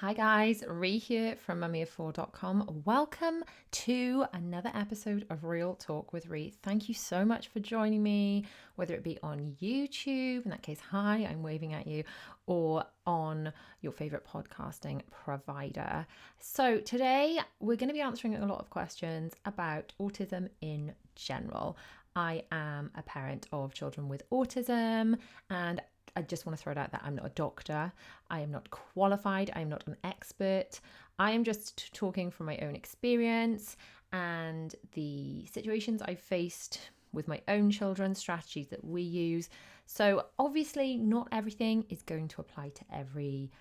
Hi guys, Rhi here from mummyoffour.com. Welcome to another episode of Real Talk with Rhi. Thank you so much for joining me, whether it be on YouTube, in that case, hi, I'm waving at you, or on your favorite podcasting provider. So today we're going to be answering a lot of questions about autism in general. I am a parent of children with autism, and I just want to throw it out that I'm not a doctor. I am not qualified. I am not an expert. I am just talking from my own experience and the situations I faced with my own children, strategies that we use. So obviously not everything is going to apply to every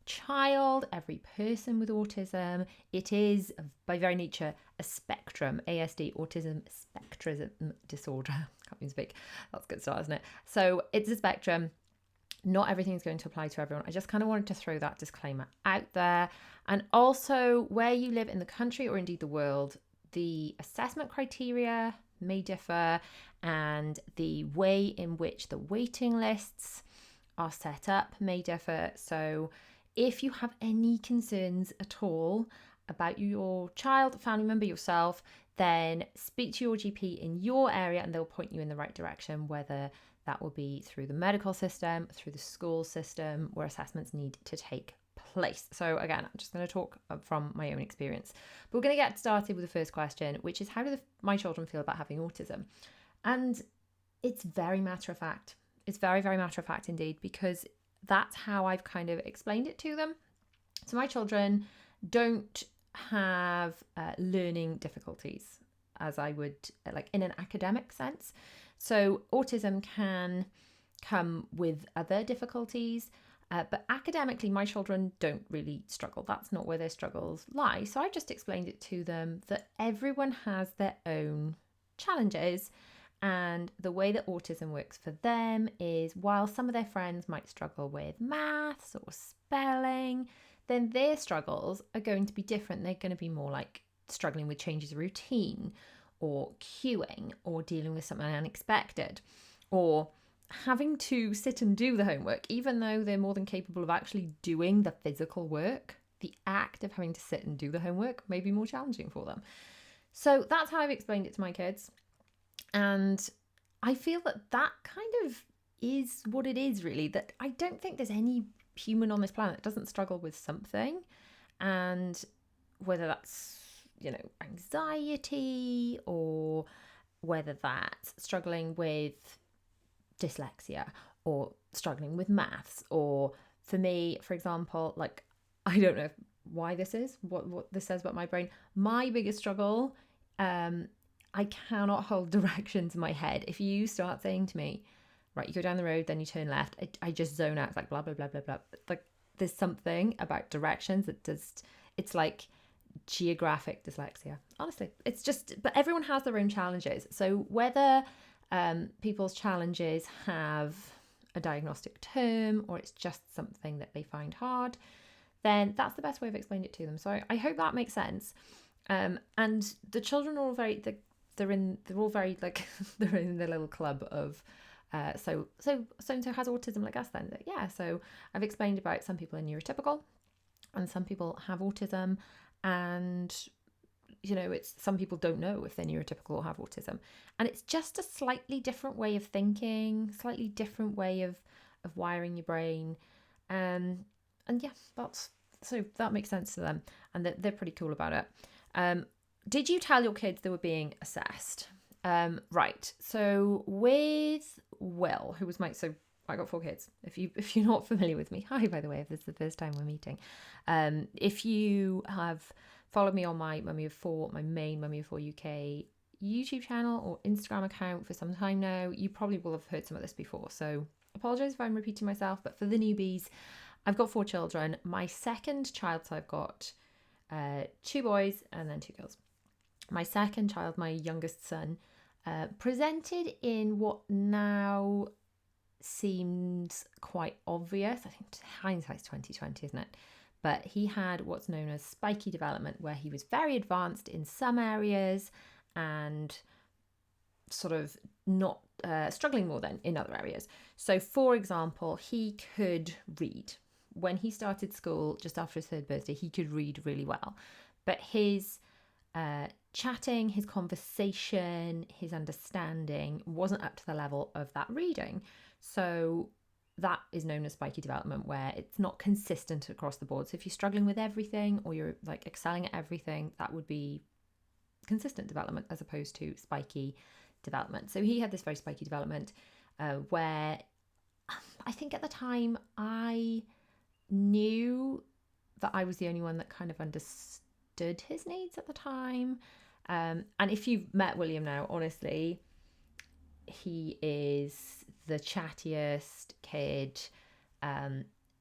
child, every person with autism. It is by very nature a spectrum, ASD, Autism Spectrum Disorder. Can't even speak. That's a good start, isn't it? So it's a spectrum. Not everything is going to apply to everyone. I just kind of wanted to throw that disclaimer out there. And also, where you live in the country or indeed the world, the assessment criteria may differ, and the way in which the waiting lists are set up may differ. So if you have any concerns at all about your child, family member, yourself, then speak to your GP in your area and they'll point you in the right direction, whether that will be through the medical system, through the school system, where assessments need to take place. So again, I'm just going to talk from my own experience. But we're going to get started with the first question, which is how do my children feel about having autism? And it's very matter of fact. It's very, very matter of fact indeed, because that's how I've kind of explained it to them. So my children don't have learning difficulties as I would like in an academic sense. So autism can come with other difficulties, but academically, my children don't really struggle. That's not where their struggles lie. So I just explained it to them that everyone has their own challenges. And the way that autism works for them is while some of their friends might struggle with maths or spelling, then their struggles are going to be different. They're going to be more like struggling with changes of routine, or queuing, or dealing with something unexpected, or having to sit and do the homework, even though they're more than capable of actually doing the physical work. The act of having to sit and do the homework may be more challenging for them. So that's how I've explained it to my kids. And I feel that that kind of is what it is, really, that I don't think there's any human on this planet that doesn't struggle with something. And whether that's anxiety, or whether that's struggling with dyslexia, or struggling with maths, or for me, for example, like, I don't know why this is, what this says about my brain. My biggest struggle, I cannot hold directions in my head. If you start saying to me, right, you go down the road, then you turn left, I just zone out. It's like blah, blah, blah, blah, blah. Like, there's something about directions that just, it's like geographic dyslexia. Honestly, it's just, but everyone has their own challenges. So whether people's challenges have a diagnostic term or it's just something that they find hard, then that's the best way of explaining it to them. So I hope that makes sense. And the children are all very, they're all very like they're in the little club of so and so has autism like us then. Yeah, so I've explained about some people are neurotypical and some people have autism, and it's some people don't know if they're neurotypical or have autism, and it's just a slightly different way of thinking, slightly different way of wiring your brain, and yeah, that makes sense to them, and they're pretty cool about it. Did you tell your kids they were being assessed? Right. So with Will, who was so I got 4 kids. If you're not familiar with me, hi, by the way, if this is the first time we're meeting. If you have followed me on my Mummy of 4, my main Mummy of 4 UK YouTube channel or Instagram account for some time now, you probably will have heard some of this before. So apologize if I'm repeating myself, but for the newbies, I've got 4 children. My second child, so I've got 2 boys and then 2 girls. My second child, my youngest son, presented in what now seems quite obvious. I think hindsight's 2020, isn't it? But he had what's known as spiky development, where he was very advanced in some areas and sort of not struggling more than in other areas. So, for example, he could read when he started school just after his third birthday, he could read really well. But his chatting, his conversation, his understanding wasn't up to the level of that reading. So that is known as spiky development, where it's not consistent across the board. So if you're struggling with everything or you're like excelling at everything, that would be consistent development as opposed to spiky development. So he had this very spiky development where I think at the time I knew that I was the only one that kind of understood his needs at the time. And if you've met William now, honestly, he is the chattiest kid.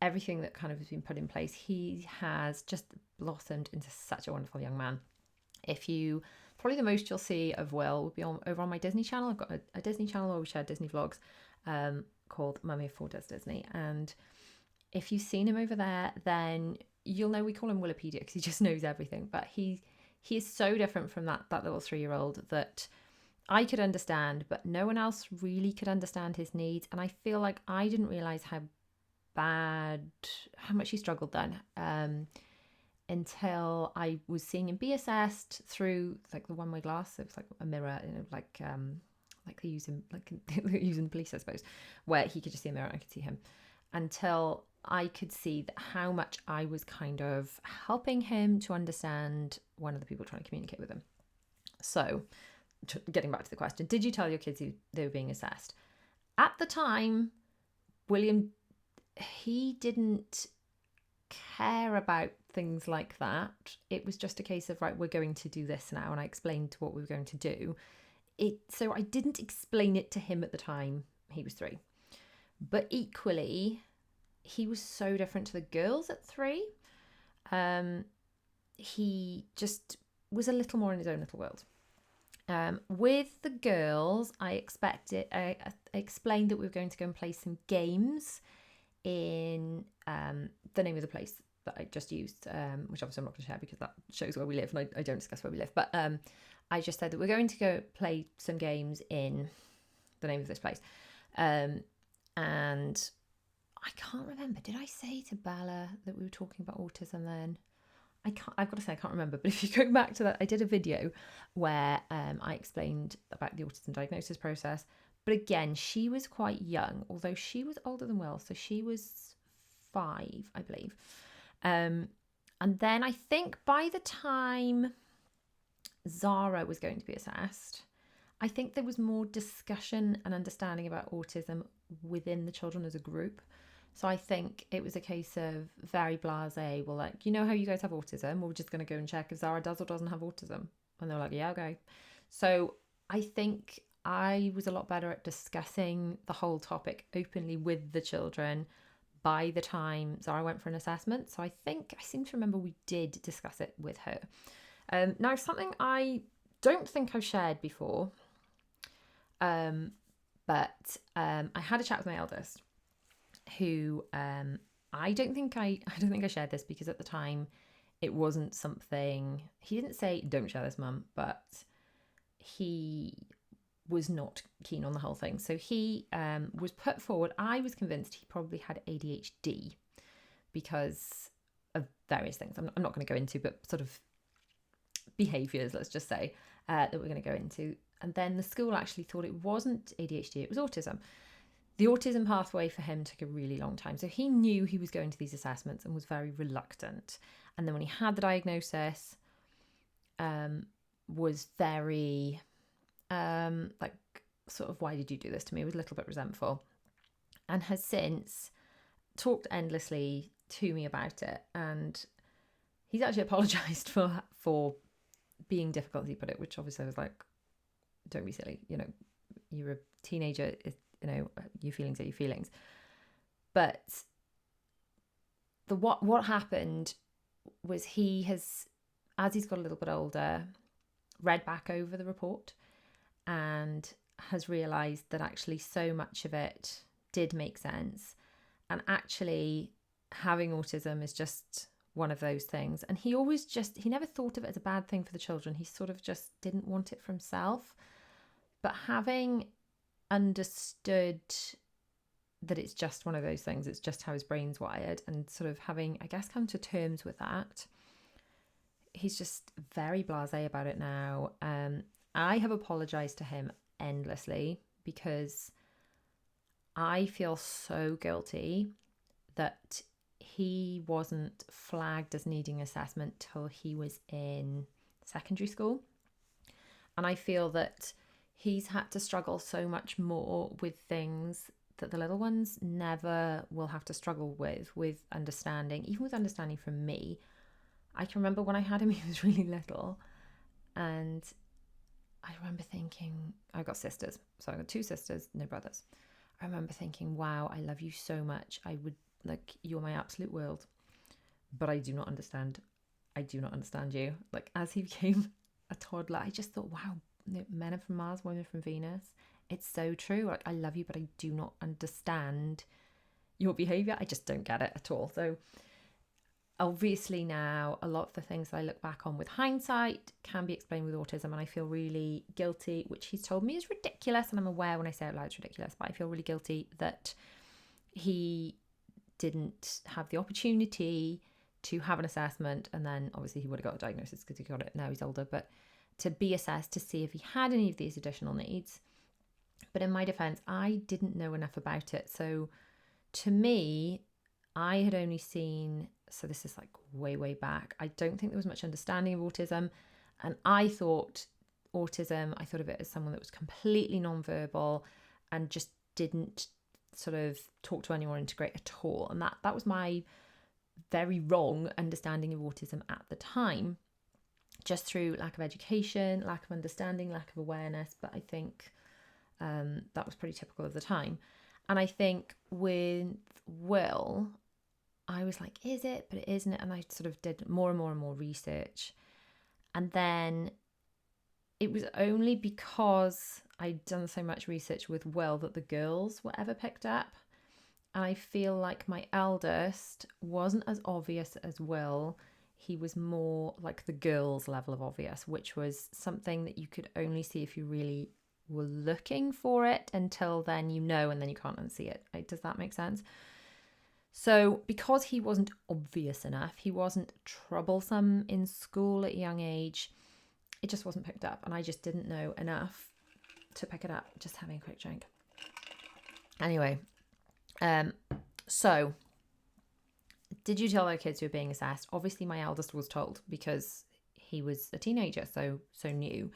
Everything that kind of has been put in place, he has just blossomed into such a wonderful young man. Probably the most you'll see of Will will be over on my Disney channel. I've got a Disney channel where we share Disney vlogs called Mummy of Four Does Disney. And if you've seen him over there, then you'll know we call him Willopedia because he just knows everything. But he is so different from that little 3-year-old that I could understand, but no one else really could understand his needs. And I feel like I didn't realize how much he struggled then, until I was seeing him be assessed through like the one-way glass. It was like a mirror, like they use in the police, I suppose, where he could just see a mirror and I could see him, until I could see how much I was kind of helping him to understand one of the people trying to communicate with him. So getting back to the question, did you tell your kids they were being assessed? At the time, William, he didn't care about things like that. It was just a case of, right, we're going to do this now, and I explained what we were going to do. So I didn't explain it to him at the time. He was 3. But equally, he was so different to the girls at 3. He just was a little more in his own little world. With the girls, I explained that we were going to go and play some games in the name of the place that I just used, which obviously I'm not going to share because that shows where we live, and I don't discuss where we live. But I just said that we're going to go play some games in the name of this place. And I can't remember. Did I say to Bella that we were talking about autism then? I've got to say, I can't remember. But if you go back to that, I did a video where I explained about the autism diagnosis process. But again, she was quite young, although she was older than Will. So she was 5, I believe. And then I think by the time Zara was going to be assessed, I think there was more discussion and understanding about autism within the children as a group. So I think it was a case of very blasé. Well, like, you know how you guys have autism? We're just going to go and check if Zara does or doesn't have autism. And they were like, yeah, okay. So I think I was a lot better at discussing the whole topic openly with the children by the time Zara went for an assessment. So I seem to remember we did discuss it with her. Now, something I don't think I've shared before, but I had a chat with my eldest, who I don't think I shared this because at the time it wasn't something. He didn't say don't share this, Mum, but he was not keen on the whole thing. So he was put forward. I was convinced he probably had ADHD because of various things. I'm not going to go into, but sort of behaviours, let's just say, that we're going to go into. And then the school actually thought it wasn't ADHD, it was autism. The autism pathway for him took a really long time. So he knew he was going to these assessments and was very reluctant. And then when he had the diagnosis, was very, like, sort of, why did you do this to me? He was a little bit resentful. And has since talked endlessly to me about it. And he's actually apologised for being difficult, as he put it, which obviously I was like, don't be silly. You know, you're a teenager, you know, your feelings are your feelings. But what happened was he has, as he's got a little bit older, read back over the report and has realised that actually so much of it did make sense. And actually having autism is just one of those things. And he never thought of it as a bad thing for the children. He sort of just didn't want it for himself. But having understood that it's just one of those things. It's just how his brain's wired, and sort of having, I guess, come to terms with that. He's just very blasé about it now. I have apologized to him endlessly because I feel so guilty that he wasn't flagged as needing assessment till he was in secondary school. And I feel that he's had to struggle so much more with things that the little ones never will have to struggle with understanding, even with understanding from me. I can remember when I had him, he was really little, and I remember thinking, I've got sisters, so I've got 2 sisters, no brothers. I remember thinking, wow, I love you so much. I would, like, you're my absolute world, but I do not understand. I do not understand you. Like, as he became a toddler, I just thought, wow, men are from Mars, women are from Venus. It's so true. Like, I love you, but I do not understand your behavior. I just don't get it at all. So obviously now a lot of the things I look back on with hindsight can be explained with autism, and I feel really guilty, which he's told me is ridiculous, and I'm aware when I say it out loud it's ridiculous, but I feel really guilty that he didn't have the opportunity to have an assessment, and then obviously he would have got a diagnosis because he got it, now he's older, but to be assessed to see if he had any of these additional needs. But in my defense, I didn't know enough about it. So to me, I had only seen, so this is like way back, I don't think there was much understanding of autism. And I thought autism, I thought of it as someone that was completely nonverbal and just didn't sort of talk to anyone or integrate at all. And that was my very wrong understanding of autism at the time, just through lack of education, lack of understanding, lack of awareness. But I think that was pretty typical of the time. And I think with Will, I was like, is it? But it isn't it? And I sort of did more and more research. And then it was only because I'd done so much research with Will that the girls were ever picked up. And I feel like my eldest wasn't as obvious as Will. He was more like the girls' level of obvious, which was something that you could only see if you really were looking for it. Until then, you know, and then you can't unsee it. Does that make sense? So because he wasn't obvious enough, he wasn't troublesome in school at a young age, it just wasn't picked up. And I just didn't know enough to pick it up. Just having a quick drink. Anyway, so did you tell our kids who were being assessed? Obviously, my eldest was told because he was a teenager, so new.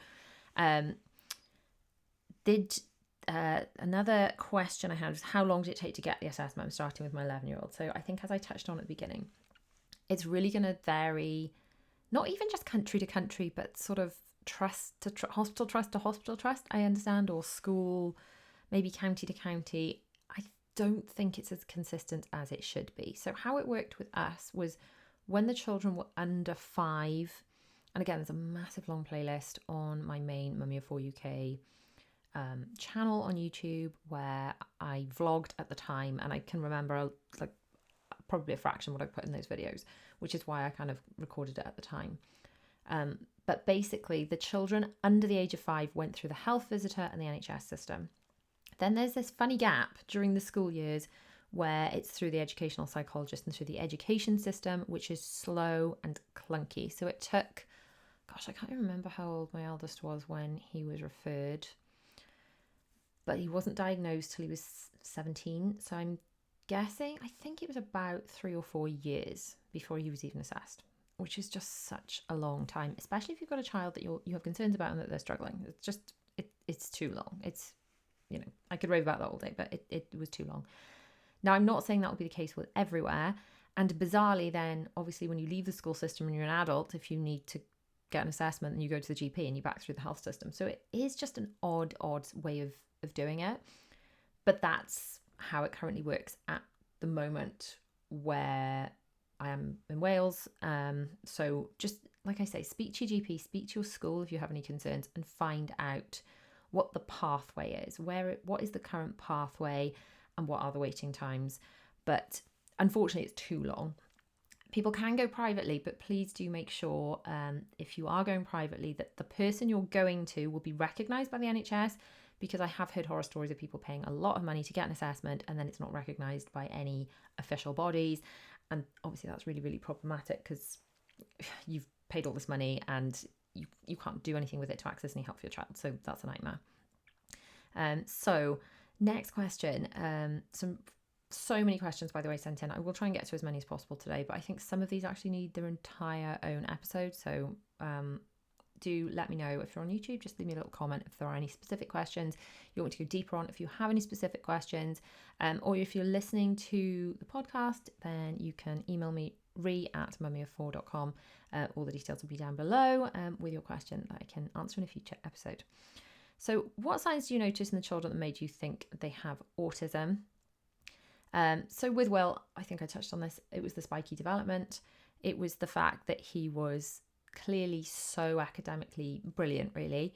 Another question I had was, how long did it take to get the assessment? I'm starting with my 11-year-old. So I think, as I touched on at the beginning, it's really going to vary, not even just country to country, but sort of hospital trust to hospital trust, I understand, or school, maybe county to county. I don't think it's as consistent as it should be. So how it worked with us was when the children were under 5, and again, there's a massive long playlist on my main Mummy of 4 UK channel on YouTube where I vlogged at the time, and I can remember like probably a fraction what I put in those videos, which is why I kind of recorded it at the time. But basically, the children under the age of 5 went through the health visitor and the NHS system. Then there's this funny gap during the school years where it's through the educational psychologist and through the education system, which is slow and clunky. So it took, gosh, I can't even remember how old my eldest was when he was referred, but he wasn't diagnosed till he was 17. So I'm guessing, I think it was about 3 or 4 years before he was even assessed, which is just such a long time, especially if you've got a child that you have concerns about and that they're struggling. It's just, it's too long. It's, you know, I could rave about that all day, but it was too long. Now, I'm not saying that will be the case with everywhere. And bizarrely then, obviously, when you leave the school system and you're an adult, if you need to get an assessment, and you go to the GP and you back through the health system. So it is just an odd way of doing it. But that's how it currently works at the moment where I am in Wales. So just like I say, speak to your GP, speak to your school if you have any concerns, and find out what the pathway is, what is the current pathway, and what are the waiting times. But unfortunately, it's too long. People can go privately, but please do make sure if you are going privately that the person you're going to will be recognised by the NHS, because I have heard horror stories of people paying a lot of money to get an assessment and then it's not recognised by any official bodies. And obviously that's really, really problematic because you've paid all this money and you can't do anything with it to access any help for your child. So that's a nightmare. So next question. So many questions, by the way, sent in. I will try and get to as many as possible today, but I think some of these actually need their entire own episode. So do let me know if you're on YouTube. Just leave me a little comment if there are any specific questions you want to go deeper on. If you have any specific questions, or if you're listening to the podcast, then you can email me Rhi@mummyof4.com. All the details will be down below with your question that I can answer in a future episode. So what signs do you notice in the children that made you think they have autism? So with Will, I think I touched on this. It was the spiky development. It was the fact that he was clearly so academically brilliant, really,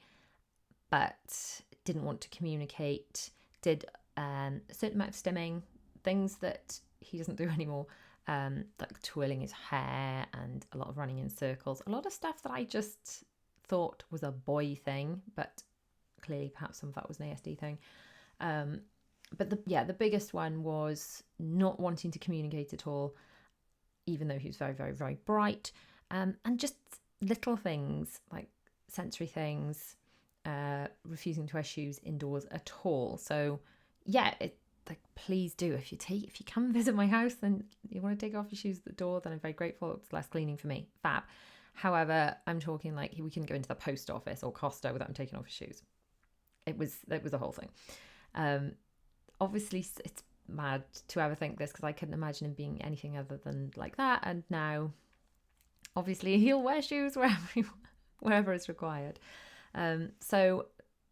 but didn't want to communicate, did a certain amount of stimming, things that he doesn't do anymore, like twirling his hair and a lot of running in circles, a lot of stuff that I just thought was a boy thing, but clearly perhaps some of that was an ASD thing. But the biggest one was not wanting to communicate at all, even though he was very, very, very bright, and just little things like sensory things, refusing to wear shoes indoors at all. So please do, if you come visit my house and you want to take off your shoes at the door, then I'm very grateful. It's less cleaning for me. Fab. However, I'm talking like we couldn't go into the post office or Costa without him taking off his shoes. It was a whole thing. Obviously it's mad to ever think this because I couldn't imagine him being anything other than like that. And now obviously he'll wear shoes wherever it's required. So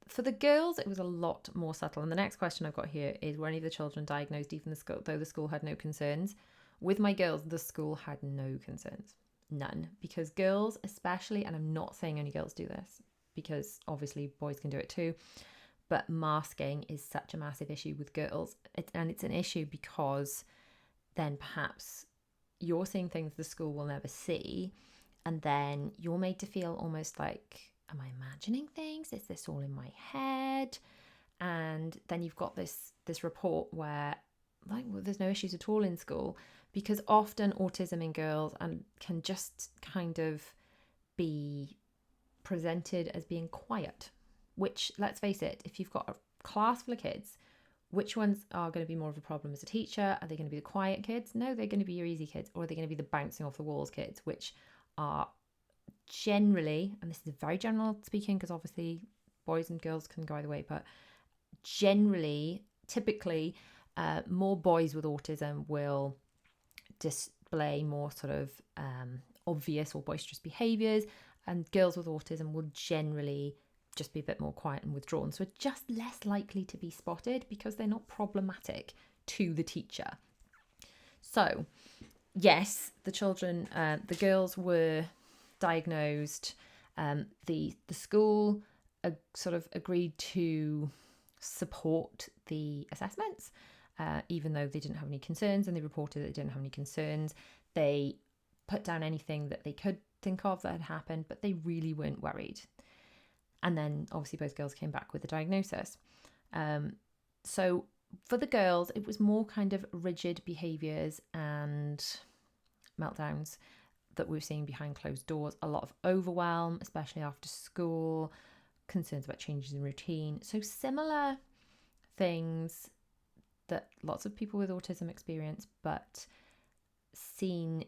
for the girls, it was a lot more subtle. And the next question I've got here is, were any of the children diagnosed even though the school had no concerns? With my girls, the school had no concerns. None. Because girls especially, and I'm not saying only girls do this, because obviously boys can do it too, but masking is such a massive issue with girls. And it's an issue because then perhaps you're seeing things the school will never see, and then you're made to feel almost like, am I imagining things? Is this all in my head? And then you've got this report where there's no issues at all in school, because often autism in girls can just kind of be presented as being quiet, which, let's face it, if you've got a class full of kids, which ones are going to be more of a problem as a teacher? Are they going to be the quiet kids? No, they're going to be your easy kids. Or are they going to be the bouncing off the walls kids, which are generally, and this is very general speaking because obviously boys and girls can go either way, but generally, typically, more boys with autism will display more sort of obvious or boisterous behaviours, and girls with autism will generally just be a bit more quiet and withdrawn. So just less likely to be spotted because they're not problematic to the teacher. So yes, the children, the girls were diagnosed. The school sort of agreed to support the assessments, even though they didn't have any concerns, and they reported that they didn't have any concerns. They put down anything that they could think of that had happened, but they really weren't worried. And then obviously both girls came back with the diagnosis. So for the girls, it was more kind of rigid behaviours and meltdowns that we were seeing behind closed doors. A lot of overwhelm, especially after school, concerns about changes in routine. So similar things that lots of people with autism experience, but seen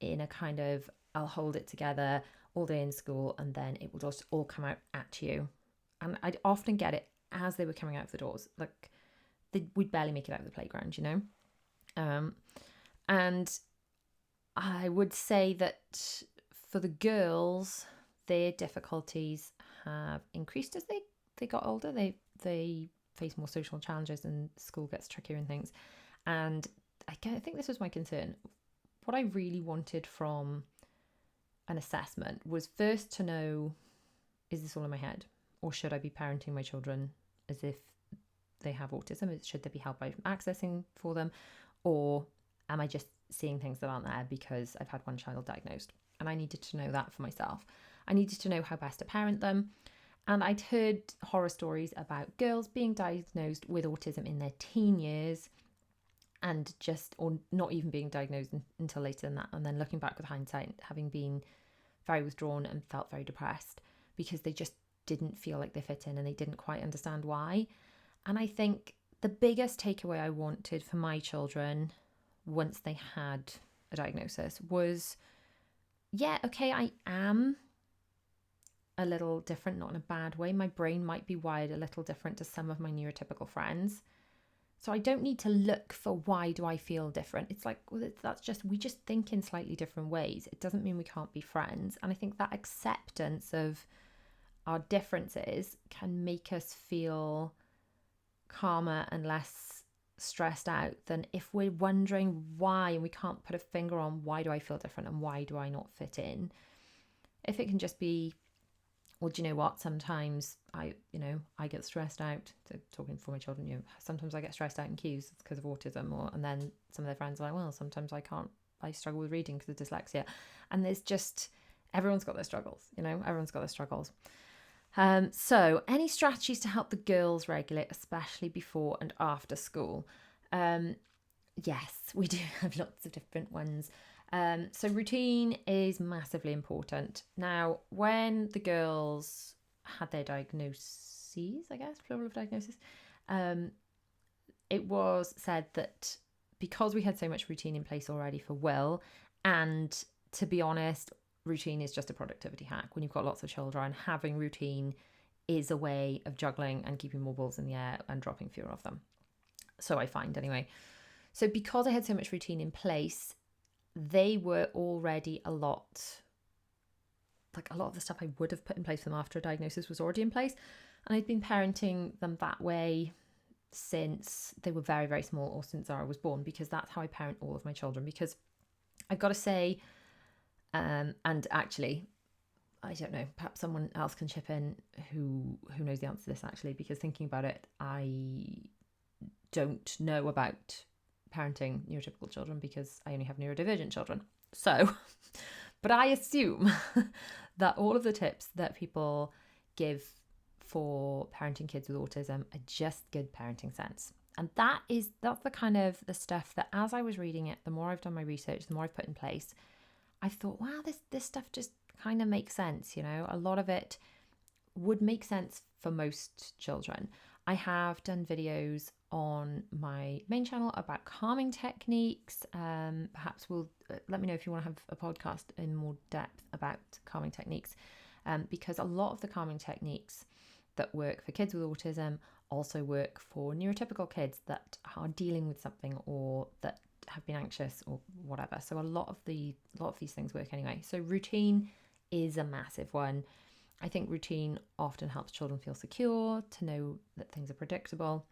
in a kind of, I'll hold it together all day in school and then it will just all come out at you. And I'd often get it as they were coming out of the doors. Like we'd barely make it out of the playground, you know? And I would say that for the girls, their difficulties have increased as they got older. They face more social challenges and school gets trickier and things. And I think this was my concern. What I really wanted from an assessment was first to know, is this all in my head? Or should I be parenting my children as if they have autism? Should there be help I'm accessing for them? Or am I just seeing things that aren't there because I've had one child diagnosed? And I needed to know that for myself. I needed to know how best to parent them. And I'd heard horror stories about girls being diagnosed with autism in their teen years and or not even being diagnosed until later than that. And then looking back with hindsight, having been very withdrawn and felt very depressed because they just didn't feel like they fit in and they didn't quite understand why. And I think the biggest takeaway I wanted for my children once they had a diagnosis was, yeah, okay, I am a little different, not in a bad way. My brain might be wired a little different to some of my neurotypical friends. So I don't need to look for why do I feel different. It's like, well, we just think in slightly different ways. It doesn't mean we can't be friends. And I think that acceptance of our differences can make us feel calmer and less stressed out than if we're wondering why and we can't put a finger on why do I feel different and why do I not fit in. If it can just be, well, do you know what? Sometimes I get stressed out. So talking for my children, sometimes I get stressed out in queues because of autism, and then some of their friends are like, well, sometimes I struggle with reading because of dyslexia. And there's just, everyone's got their struggles, everyone's got their struggles. So any strategies to help the girls regulate, especially before and after school? Yes, we do have lots of different ones. So routine is massively important. Now, when the girls had their diagnoses, I guess, plural of diagnosis, it was said that because we had so much routine in place already for Will, and to be honest, routine is just a productivity hack. When you've got lots of children, having routine is a way of juggling and keeping more balls in the air and dropping fewer of them. So I find anyway. So because I had so much routine in place, they were already a lot of the stuff I would have put in place for them after a diagnosis was already in place. And I'd been parenting them that way since they were very, very small, or since Zara was born, because that's how I parent all of my children. Because I've got to say, and actually, I don't know, perhaps someone else can chip in who knows the answer to this actually, because thinking about it, I don't know about parenting neurotypical children because I only have neurodivergent children. So, but I assume that all of the tips that people give for parenting kids with autism are just good parenting sense. And that's the kind of the stuff that, as I was reading it, the more I've done my research, the more I've put in place, I thought, wow, this stuff just kind of makes sense. A lot of it would make sense for most children. I have done videos on my main channel about calming techniques. Perhaps let me know if you want to have a podcast in more depth about calming techniques, because a lot of the calming techniques that work for kids with autism also work for neurotypical kids that are dealing with something or that have been anxious or whatever. So a lot of these things work anyway. So routine is a massive one. I think routine often helps children feel secure, to know that things are predictable.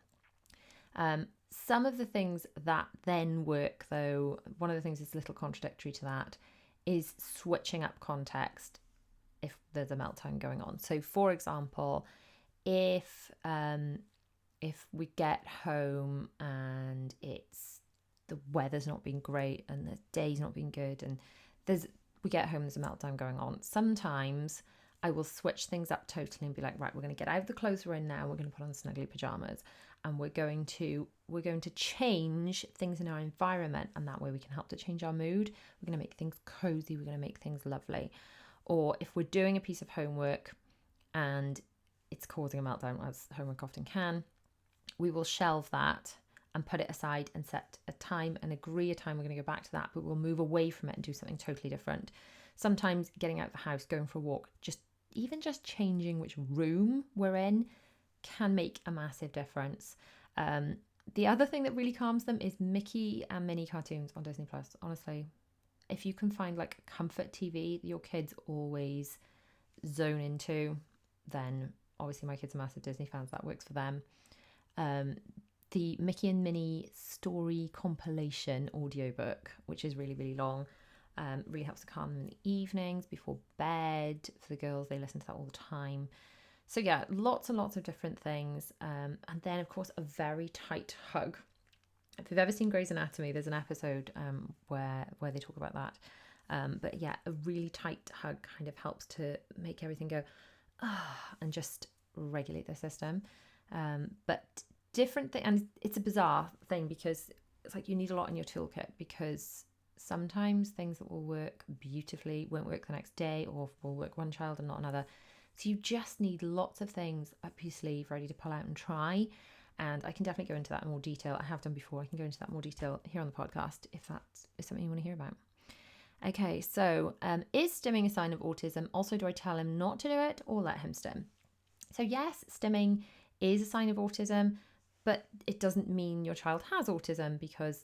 Some of the things that then work, though, one of the things that's a little contradictory to that is switching up context if there's a meltdown going on. So, for example, if we get home and the weather's not been great and the day's not been good, and we get home, there's a meltdown going on. Sometimes I will switch things up totally and be like, right, we're going to get out of the clothes we're in now. We're going to put on snuggly pajamas, and we're going to change things in our environment, and that way we can help to change our mood. We're going to make things cozy. We're going to make things lovely. Or if we're doing a piece of homework and it's causing a meltdown, as homework often can, we will shelve that and put it aside and set a time and agree a time we're going to go back to that, but we'll move away from it and do something totally different. Sometimes getting out of the house, going for a walk, even just changing which room we're in can make a massive difference. The other thing that really calms them is Mickey and Minnie cartoons on Disney Plus. Honestly, if you can find like comfort TV that your kids always zone into, then obviously my kids are massive Disney fans. That works for them. The Mickey and Minnie story compilation audiobook, which is really, really long, really helps to calm them in the evenings before bed. For the girls, they listen to that all the time. So yeah, lots and lots of different things. And then, of course, a very tight hug. If you've ever seen Grey's Anatomy, there's an episode where they talk about that. But yeah, a really tight hug kind of helps to make everything go, and just regulate their system. But different thing, and it's a bizarre thing because it's like you need a lot in your toolkit, because sometimes things that will work beautifully won't work the next day, or will work one child and not another. So you just need lots of things up your sleeve ready to pull out and try. And I can definitely go into that in more detail. I have done before. I can go into that in more detail here on the podcast if that is something you want to hear about. Okay, so is stimming a sign of autism? Also, do I tell him not to do it or let him stim? So yes, stimming is a sign of autism, but it doesn't mean your child has autism, because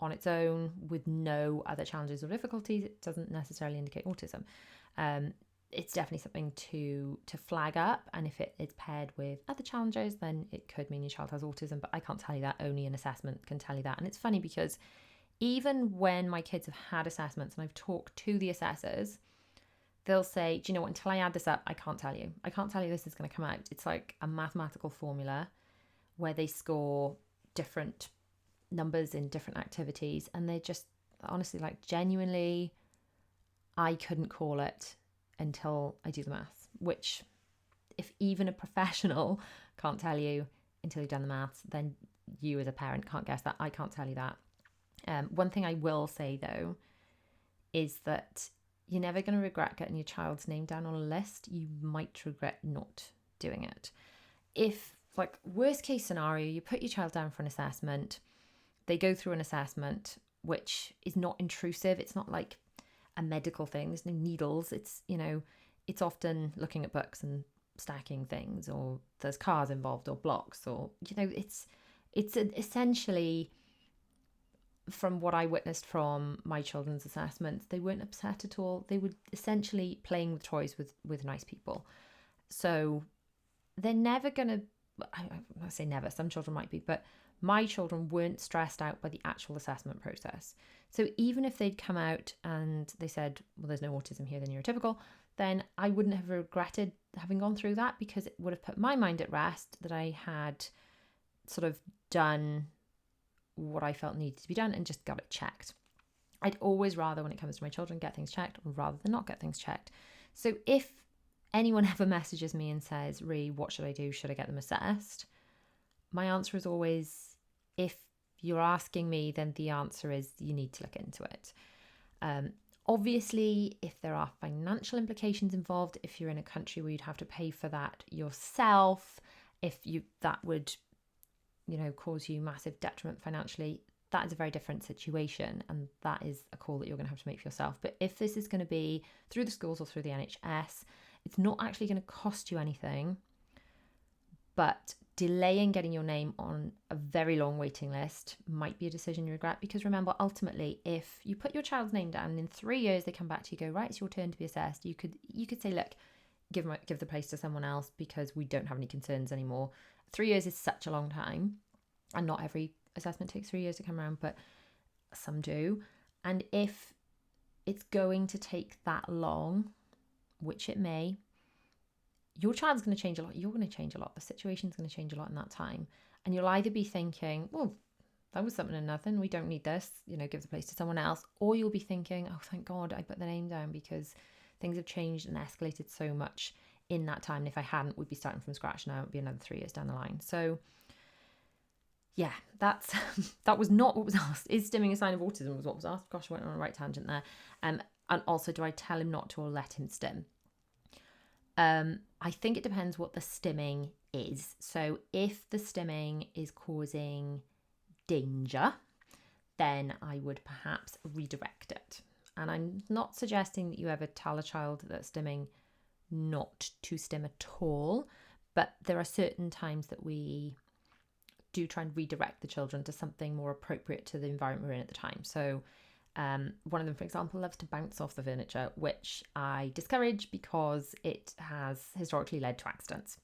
on its own, with no other challenges or difficulties, it doesn't necessarily indicate autism. It's definitely something to flag up, and if it is paired with other challenges, then it could mean your child has autism, but I can't tell you that. Only an assessment can tell you that. And it's funny because even when my kids have had assessments and I've talked to the assessors, they'll say, do you know what, until I add this up, I can't tell you. I can't tell you this is going to come out. It's like a mathematical formula where they score different numbers in different activities, and they're just honestly, like, genuinely, I couldn't call it until I do the maths, which if even a professional can't tell you until you've done the maths, then you as a parent can't guess that. I can't tell you that. One thing I will say though is that you're never going to regret getting your child's name down on a list. You might regret not doing it. If, like, worst case scenario, you put your child down for an assessment, they go through an assessment which is not intrusive. It's not like a medical thing. There's no needles. It's, it's often looking at books and stacking things, or there's cars involved or blocks, or, it's essentially, from what I witnessed from my children's assessments, they weren't upset at all. They were essentially playing with toys with nice people. So they're never going to, I say never, some children might be, but my children weren't stressed out by the actual assessment process. So even if they'd come out and they said, well, there's no autism here, then you're neurotypical, then I wouldn't have regretted having gone through that, because it would have put my mind at rest that I had sort of done what I felt needed to be done and just got it checked. I'd always rather, when it comes to my children, get things checked rather than not get things checked. So if anyone ever messages me and says, Rhi, what should I do? Should I get them assessed? My answer is always, if you're asking me, then the answer is you need to look into it. Obviously, if there are financial implications involved, if you're in a country where you'd have to pay for that yourself, that would cause you massive detriment financially, that is a very different situation, and that is a call that you're going to have to make for yourself. But if this is going to be through the schools or through the NHS, it's not actually going to cost you anything, but delaying getting your name on a very long waiting list might be a decision you regret. Because remember, ultimately, if you put your child's name down and in 3 years they come back to you, go, right, it's your turn to be assessed, you could say, look, give the place to someone else because we don't have any concerns anymore. 3 years is such a long time, and not every assessment takes 3 years to come around, but some do. And if it's going to take that long, which it may, your child's going to change a lot. You're going to change a lot. The situation's going to change a lot in that time. And you'll either be thinking, well, that was something and nothing. We don't need this, give the place to someone else. Or you'll be thinking, oh, thank God I put the name down, because things have changed and escalated so much in that time. And if I hadn't, we'd be starting from scratch now. It'd be another 3 years down the line. So yeah, that was not what was asked. Is stimming a sign of autism was what was asked. Gosh, I went on a right tangent there. And also, do I tell him not to or let him stim? I think it depends what the stimming is. So if the stimming is causing danger, then I would perhaps redirect it. And I'm not suggesting that you ever tell a child that's stimming not to stim at all, but there are certain times that we do try and redirect the children to something more appropriate to the environment we're in at the time. So one of them, for example, loves to bounce off the furniture, which I discourage because it has historically led to accidents.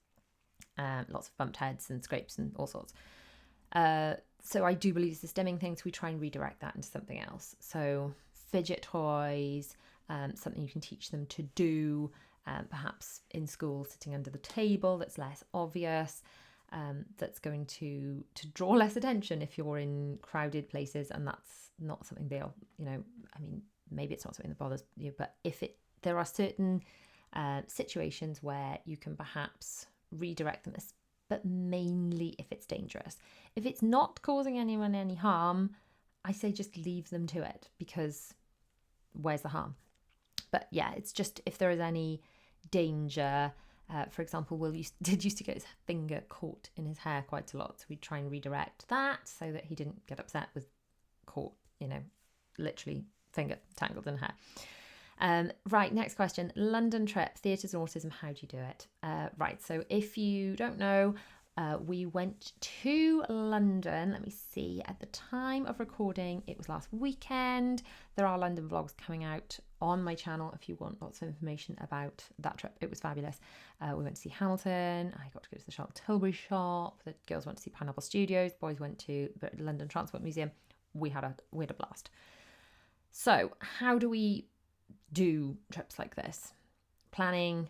Lots of bumped heads and scrapes and all sorts. So I do believe it's a stimming thing, so we try and redirect that into something else. So fidget toys, something you can teach them to do, perhaps in school, sitting under the table that's less obvious, that's going to draw less attention if you're in crowded places, and that's not something they'll, maybe it's not something that bothers you, but if there are certain situations where you can perhaps redirect them, but mainly if it's dangerous. If it's not causing anyone any harm, I say just leave them to it, because where's the harm? But yeah, it's just if there is any danger. For example, Will used to get his finger caught in his hair quite a lot, so we'd try and redirect that so that he didn't get upset with caught, literally finger tangled in hair. Right, next question. London trip, theatres and autism, how do you do it? Right, so if you don't know, we went to London. Let me see. At the time of recording, it was last weekend. There are London vlogs coming out on my channel if you want lots of information about that trip. It was fabulous. We went to see Hamilton. I got to go to the Charlotte Tilbury shop. The girls went to see Pineapple Studios. Boys went to the London Transport Museum. We had a blast. So how do we do trips like this? Planning,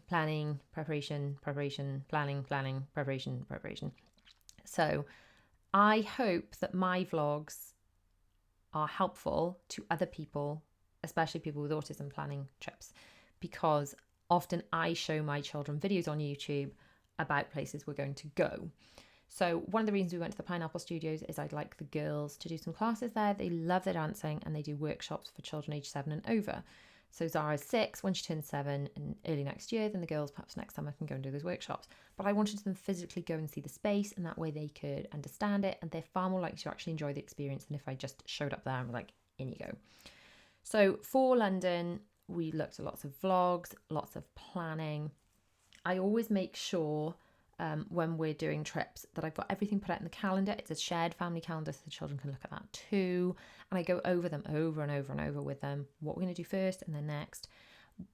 preparation, planning, preparation. So I hope that my vlogs are helpful to other people, especially people with autism, planning trips, because often I show my children videos on YouTube about places we're going to go. So one of the reasons we went to the Pineapple Studios is I'd like the girls to do some classes there. They love their dancing, and they do workshops for children aged 7 and over. So Zara's 6. When she turns 7 in early next year, then the girls perhaps next summer can go and do those workshops. But I wanted them physically go and see the space, and that way they could understand it, and they're far more likely to actually enjoy the experience than if I just showed up there and was like, in you go. So for London, we looked at lots of vlogs, lots of planning. I always make sure when we're doing trips that I've got everything put out in the calendar. It's a shared family calendar, so the children can look at that too. And I go over them over and over with them, what we're going to do first and then next.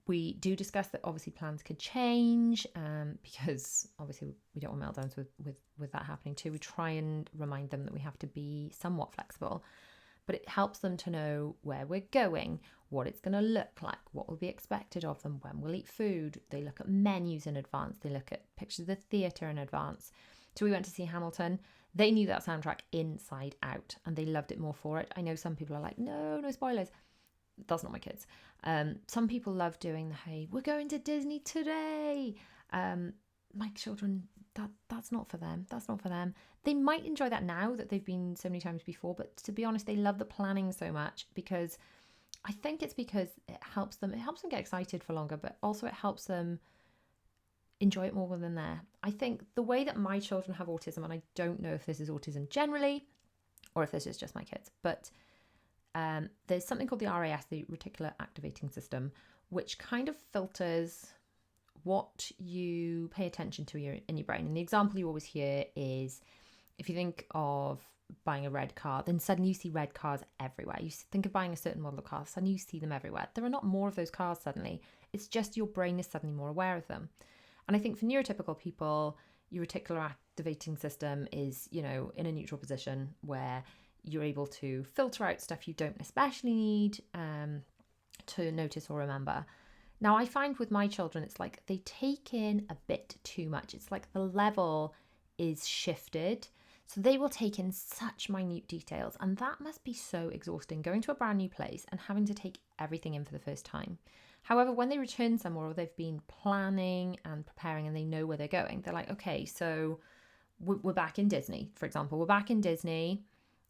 We do discuss that obviously plans could change because obviously we don't want meltdowns with that happening too. We try and remind them that we have to be somewhat flexible, but it helps them to know where we're going, what it's going to look like, what will be expected of them, when we'll eat food. They look at menus in advance. They look at pictures of the theatre in advance. So we went to see Hamilton. They knew that soundtrack inside out, and they loved it more for it. I know some people are like, no spoilers. That's not my kids. Some people love doing the, hey, we're going to Disney today. My children, that's not for them. That's not for them. They might enjoy that now that they've been so many times before, but to be honest, they love the planning so much, because I think it's because it helps them get excited for longer, but also it helps them enjoy it more when they're there. I think the way that my children have autism, and I don't know if this is autism generally or if this is just my kids, but there's something called the RAS, the reticular activating system, which kind of filters what you pay attention to in your brain. And the example you always hear is, if you think of buying a red car, then suddenly you see red cars everywhere. You think of buying a certain model of car, suddenly you see them everywhere. There are not more of those cars suddenly. It's just your brain is suddenly more aware of them. And I think for neurotypical people, your reticular activating system is, in a neutral position where you're able to filter out stuff you don't especially need to notice or remember. Now, I find with my children, it's like they take in a bit too much. It's like the level is shifted. So they will take in such minute details, and that must be so exhausting, going to a brand new place and having to take everything in for the first time. However, when they return somewhere, or they've been planning and preparing and they know where they're going, they're like, okay, so we're back in Disney, for example. We're back in Disney.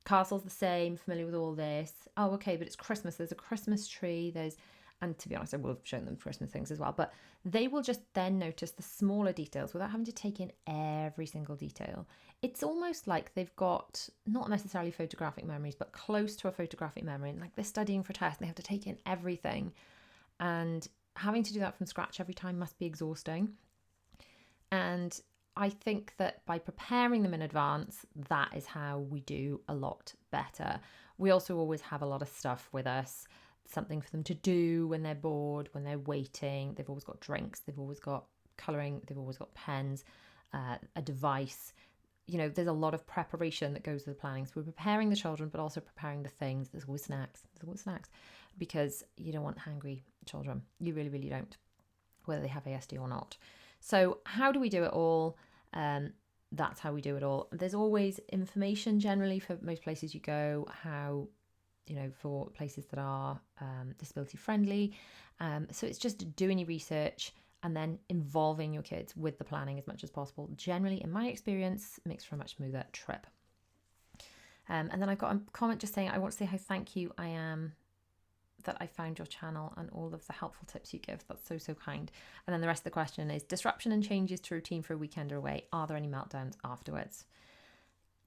Castle's the same, familiar with all this. Oh, okay, but it's Christmas. There's a Christmas tree. And to be honest, I will have shown them Christmas things as well, but they will just then notice the smaller details without having to take in every single detail. It's almost like they've got not necessarily photographic memories, but close to a photographic memory. And like they're studying for a test and they have to take in everything. And having to do that from scratch every time must be exhausting. And I think that by preparing them in advance, that is how we do a lot better. We also always have a lot of stuff with us, something for them to do when they're bored, when they're waiting. They've always got drinks, they've always got colouring, they've always got pens, a device. There's a lot of preparation that goes with the planning. So we're preparing the children, but also preparing the things. There's always snacks, because you don't want hangry children. You really, really don't, whether they have ASD or not. So how do we do it all? That's how we do it all. There's always information generally for most places you go, how, for places that are disability friendly. So it's just doing your research. and then involving your kids with the planning as much as possible. Generally, in my experience, makes for a much smoother trip. And then I got a comment just saying, I want to say how thank you I am that I found your channel and all of the helpful tips you give. That's so, so kind. And then the rest of the question is, disruption and changes to routine for a weekend or away. Are there any meltdowns afterwards?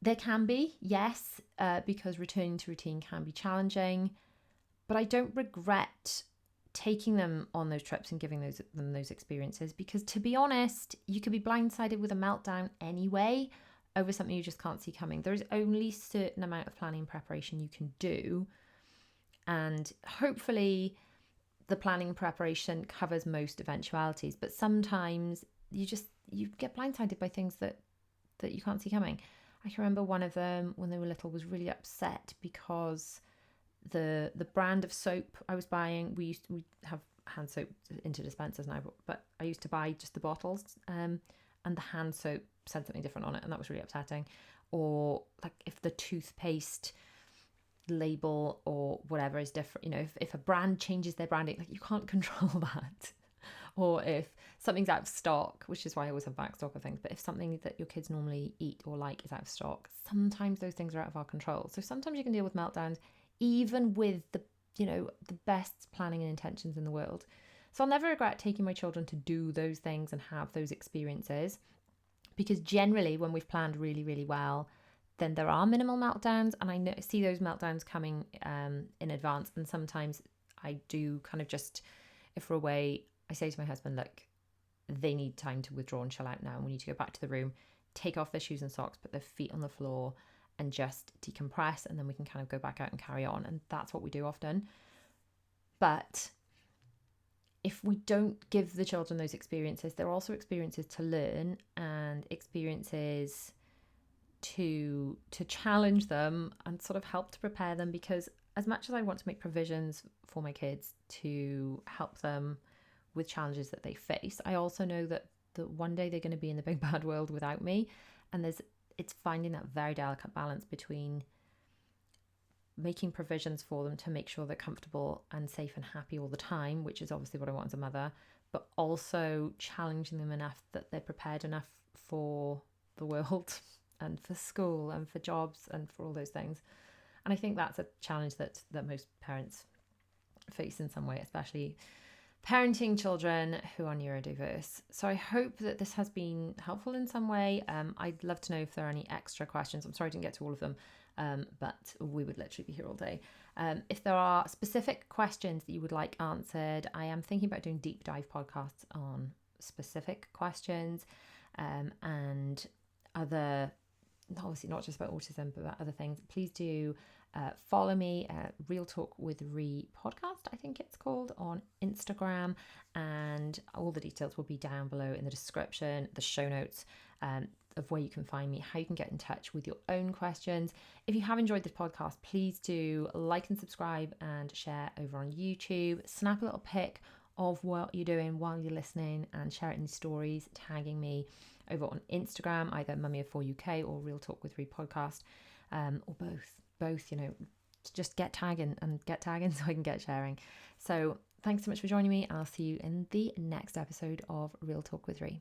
There can be, yes, because returning to routine can be challenging. But I don't regret taking them on those trips and giving them those experiences, because to be honest, you could be blindsided with a meltdown anyway over something you just can't see coming. There's only a certain amount of planning and preparation you can do. And hopefully the planning and preparation covers most eventualities. But sometimes you get blindsided by things that you can't see coming. I can remember one of them when they were little was really upset because the brand of soap I was buying, we have hand soap into dispensers now, but I used to buy just the bottles, and the hand soap said something different on it, and that was really upsetting. Or like if the toothpaste label or whatever is different, you know, if a brand changes their branding, like you can't control that. Or if something's out of stock, which is why I always have back stock of things, but if something that your kids normally eat or like is out of stock, sometimes those things are out of our control. So sometimes you can deal with meltdowns even with the best planning and intentions in the world. So I'll never regret taking my children to do those things and have those experiences, because generally when we've planned really, really well, then there are minimal meltdowns, and I see those meltdowns coming in advance. And sometimes I do kind of just, if we're away, I say to my husband, look, they need time to withdraw and chill out now, and we need to go back to the room, take off their shoes and socks, put their feet on the floor and just decompress, and then we can kind of go back out and carry on. And that's what we do often. But if we don't give the children those experiences, they're also experiences to learn and experiences to challenge them and sort of help to prepare them. Because as much as I want to make provisions for my kids to help them with challenges that they face, I also know that one day they're going to be in the big bad world without me. And it's finding that very delicate balance between making provisions for them to make sure they're comfortable and safe and happy all the time, which is obviously what I want as a mother, but also challenging them enough that they're prepared enough for the world and for school and for jobs and for all those things. And I think that's a challenge that most parents face in some way, especially parenting children who are neurodiverse. So I hope that this has been helpful in some way. I'd love to know if there are any extra questions. I'm sorry I didn't get to all of them, but we would literally be here all day. If there are specific questions that you would like answered, I am thinking about doing deep dive podcasts on specific questions, and other, obviously not just about autism, but about other things. Please do follow me at Real Talk with Rhi podcast, I think it's called, on Instagram, and all the details will be down below in the description, the show notes, of where you can find me, how you can get in touch with your own questions. If you have enjoyed this podcast, please do like and subscribe and share over on YouTube. Snap a little pic of what you're doing while you're listening and share it in stories, tagging me over on Instagram, either Mummy of 4 UK or Real Talk with Rhi podcast, or both, you know, just get tagging so I can get sharing. So thanks so much for joining me. I'll see you in the next episode of Real Talk with Rhi.